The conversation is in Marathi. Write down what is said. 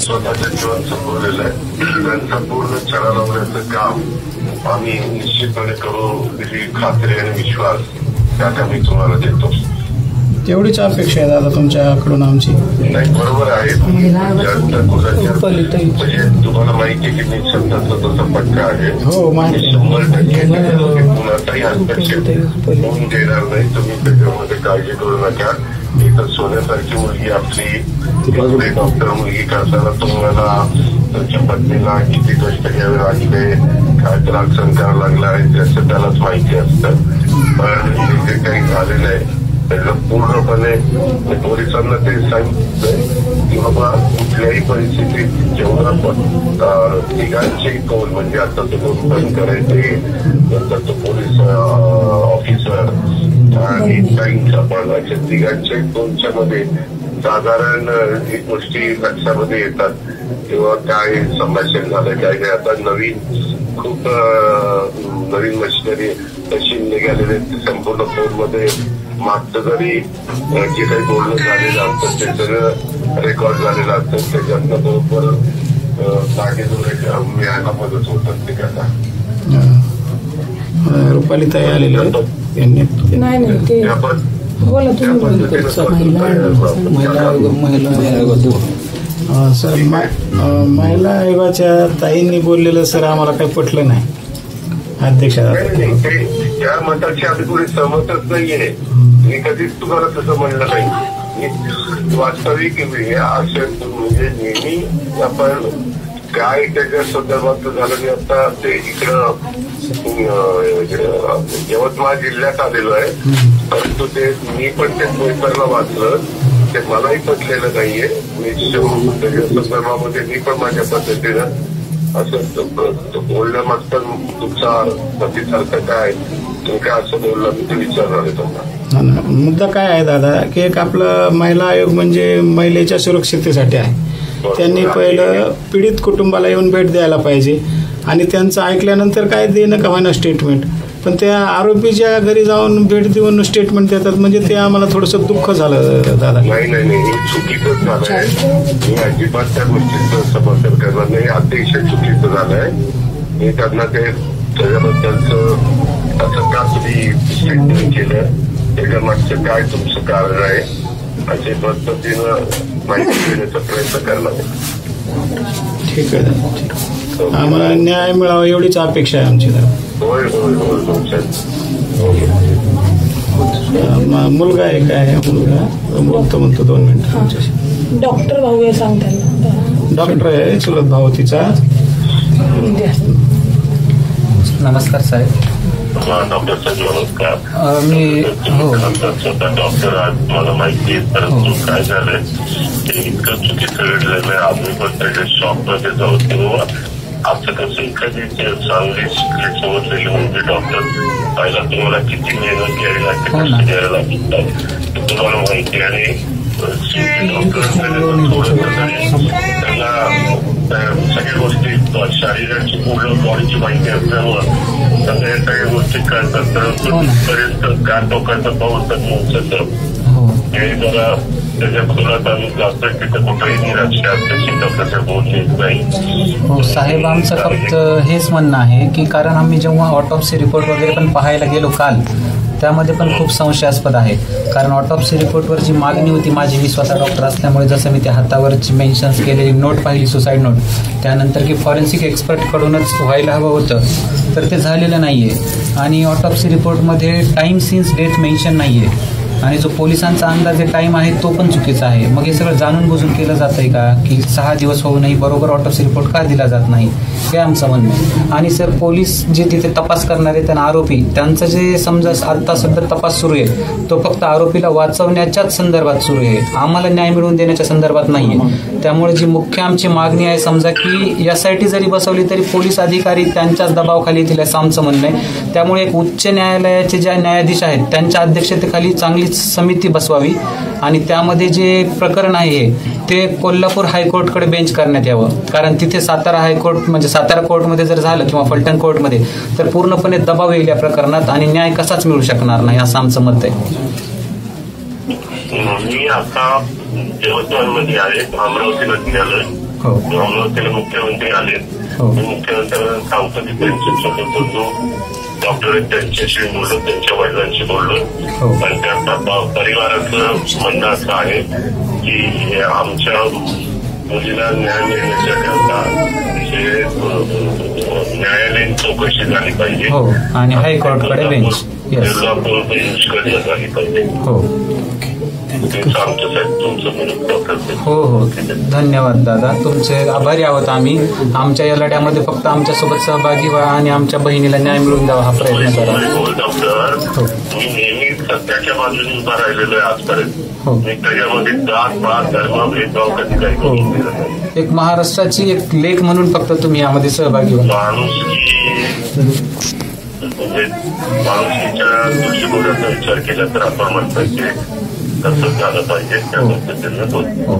स्वतःचं जीवन संपवलेलं आहे. त्यांचं पूर्ण छडा लावण्याचं काम आम्ही निश्चितपणे करू ही खात्री आणि विश्वास त्यात आम्ही तुम्हाला देतो. तेवढीच अपेक्षा आहे दादा तुमच्याकडून आमची. नाही, बरोबर आहे. म्हणजे तुम्हाला माहिती आहे की मी शब्दाचा तसा पक्का आहे. हो, 100% कुणाचाही हस्तक्षेप होऊन देणार नाही. तुम्ही त्याच्यामध्ये काळजी करू नका. इथं सोन्यासारखी मुलगी आपली डॉक्टर मुलगी करताना तुम्हाला तुमच्या पत्नीला किती कष्ट घ्यावे लागले, काय त्रास सहन करावा लागला आहे त्याचं त्यालाच माहिती असतं. पण जे काही झालेलं आहे त्याचं पूर्णपणे पोलिसांना ते सांगितलंय की बाबा कुठल्याही परिस्थितीत जेवढा तिघांचे कौल म्हणजे आता तो दोन बंद करायचे, नंतर तो पोलीस ऑफिसर आणि टाईमचा पण अशा तिघांच्या कौलच्या मध्ये साधारण एक गोष्टी लक्षामध्ये येतात किंवा काय संभाषण झालं काय नाही. आता खूप नवीन मशिनरी तशी निघालेली संपूर्ण फोनमध्ये मागचं जरी जे काही बोलणं झालेलं असतं ते सगळं रेकॉर्ड झालेलं असतं. त्याच्यातनं बरोबर मागे मिळायला मदत होत असते त्याला. रुपाली ताई आलेले सर. महिला आयोगाच्या ताईंनी बोललेलं सर आम्हाला काही पटलं नाही. अध्यक्ष त्या मताशी आम्ही थोडी सहमतच नाहीये. मी कधीच तुम्हाला तसं म्हणलं नाही. वास्तविक असं म्हणजे नेहमी आपण काय त्याच्या संदर्भात झालं नाही. आता ते इकडं यवतमाळ जिल्ह्यात आलेलो आहे, परंतु ते मी पण ते पेपरला वाचलं, ते मलाही पटलेलं नाहीये. मी त्याच्या संदर्भामध्ये मी पण माझ्या पद्धतीनं असं बोलण्यामागचं तुमचा प्रतिसार्थ काय, तुम्ही काय असं बोलला मी ते विचारणार आहे तुम्हाला. मुद्दा काय आहे दादा की एक आपलं महिला आयोग म्हणजे महिलेच्या सुरक्षिततेसाठी आहे. त्यांनी पहिलं पीडित कुटुंबाला येऊन भेट द्यायला पाहिजे आणि त्यांचं ऐकल्यानंतर काय देणं का होईना स्टेटमेंट, पण त्या आरोपीच्या घरी जाऊन भेट देऊन स्टेटमेंट देतात म्हणजे ते आम्हाला थोडंसं दुःख झालं दादा. नाही हे चुकीचं झालंय. मी अजिबात त्या गोष्टीचं समर्थन करणार नाही. अतिशय चुकीचं झालंय. मी त्यांना ते त्याच्याबद्दलचं असं का तुम्ही स्टेटमेंट केलं, त्याच्या मागचं काय तुमचं कारण आहे अशा पद्धतीनं माहिती देण्याचा प्रयत्न करणार. ठीक आहे दादा, आम्हाला न्याय मिळावा एवढीच अपेक्षा आहे आमची दादा. होय. मुलगा आहे काय मुलगा म्हणतो 2 मिनिटं तुमच्याशी. डॉक्टर भाऊ आहे सांगताना. डॉक्टर आहे चुलत भाऊ तिचा. नमस्कार साहेब. डॉक्टर साहेब नमस्कार. मी डॉक्टर आज मला माहिती आहे, परंतु काय झालंय ते इतकं चुकीचं घडलेलं. आम्ही पण त्याच्या शॉपमध्ये जाऊ तेव्हा आमचं कसं एखादी चांगली शिकले समजलेली म्हणजे डॉक्टर पाहिला तुम्हाला किती मेहनत घ्यावी लागते, कशी द्यायला लागतात तुम्हाला माहिती. आणि त्यांना सगळ्या गोष्टी शरीराची पूर्ण बॉडीची माहिती असल्यामुळं सगळ्या गोष्टी कळतात. परंतु बरेच गार टोकाचं पाऊस हे जरा त्याच्या खोलात आम्ही जास्त तिथं कुठेही निराशा त्याची डॉक्टरच्या बोलली नाही. हो साहेब, आमचं फक्त हेच म्हणणं आहे की कारण आम्ही जेव्हा ऑटोप्सी रिपोर्ट वगैरे पण पाहायला गेलो काल, त्यामध्ये पण खूप संशयास्पद आहे. कारण ऑटोप्सी रिपोर्टवर जी मागणी होती माझी, मी स्वतः डॉक्टर असल्यामुळे जसं मी त्या हातावरची मेन्शन्स केलेली नोट पाहिली, सुसाईड नोट, त्यानंतर की फॉरेन्सिक एक्सपर्टकडूनच व्हायला हवं होतं, तर ते झालेलं नाही आहे. आणि ऑटोप्सी रिपोर्टमध्ये टाईम सिन्स डेट मेन्शन नाही आहे आणि जो पोलिसांचा अंदाजे टाईम आहे तो पण चुकीचा आहे. मग हे सगळं जाणून बुजून केलं जात आहे का की 6 दिवस होऊनही बरोबर ऑटोप्सी रिपोर्ट का दिला जात नाही, हे आमचं म्हणणं आहे. आणि सर पोलीस जे तिथे तपास करणारे त्यांना आरोपी, त्यांचं जे समजा आता सध्या तपास सुरू आहे तो फक्त आरोपीला वाचवण्याच्याच संदर्भात सुरू आहे, आम्हाला न्याय मिळवून देण्याच्या संदर्भात नाही आहे. त्यामुळे जी मुख्य आमची मागणी आहे समजा की SIT जरी बसवली तरी पोलीस अधिकारी त्यांच्याच दबावाखाली येतील असं आमचं म्हणणं आहे. त्यामुळे एक उच्च न्यायालयाचे ज्या न्यायाधीश आहेत त्यांच्या अध्यक्षतेखाली चांगली समिती बसवावी आणि त्यामध्ये जे प्रकरण आहे ते कोल्हापूर हायकोर्टकडे बेंच करण्यात यावं. कारण तिथे सातारा हायकोर्ट म्हणजे सातारा कोर्टमध्ये जर झालं किंवा फलटण कोर्टमध्ये तर पूर्णपणे दबाव येईल या प्रकरणात आणि न्याय कसाच मिळू शकणार नाही असं आमचं मत आहे. मी आता यवतमाळमध्ये आहे, अमरावतीला निघालोय. हो. अमरावतीला मुख्यमंत्री आले, हो. मुख्यमंत्र्यांना सांगतो की त्यांच्यासोबत बोललो, डॉक्टर त्यांच्याशी बोललो, त्यांच्या वडिलांशी बोललो. हो. पण त्या परिवाराचं म्हणणं असं आहे की आमच्या मुलीला न्याय मिळण्याकरता न्यायालयीन चौकशी झाली पाहिजे. हो, आणि हायकोर्टकडे बेंच. येस. बेंचकडे झाली पाहिजे. हो हो हो, धन्यवाद दादा, तुमचे आभारी आहोत आम्ही. आमच्या या लढ्यामध्ये फक्त आमच्यासोबत सहभागी व्हा आणि आमच्या बहिणीला न्याय मिळवून द्यावा हा प्रयत्न करा. डॉक्टर, मी नेहमी सत्याच्या बाजूने उभा राहिलेलो आहे आजपर्यंत. मी त्याच्यामध्ये जात पात धर्म भेदभाव कधी काही करून दिला नाही. एक महाराष्ट्राची एक लेख म्हणून फक्त तुम्ही यामध्ये सहभागी व्हा. म्हणजे माणुसकीच्या दृष्टिकोनाचा विचार केला तर आपण म्हणतो की तसंच झालं पाहिजे, त्या पद्धतीनं बोलतो.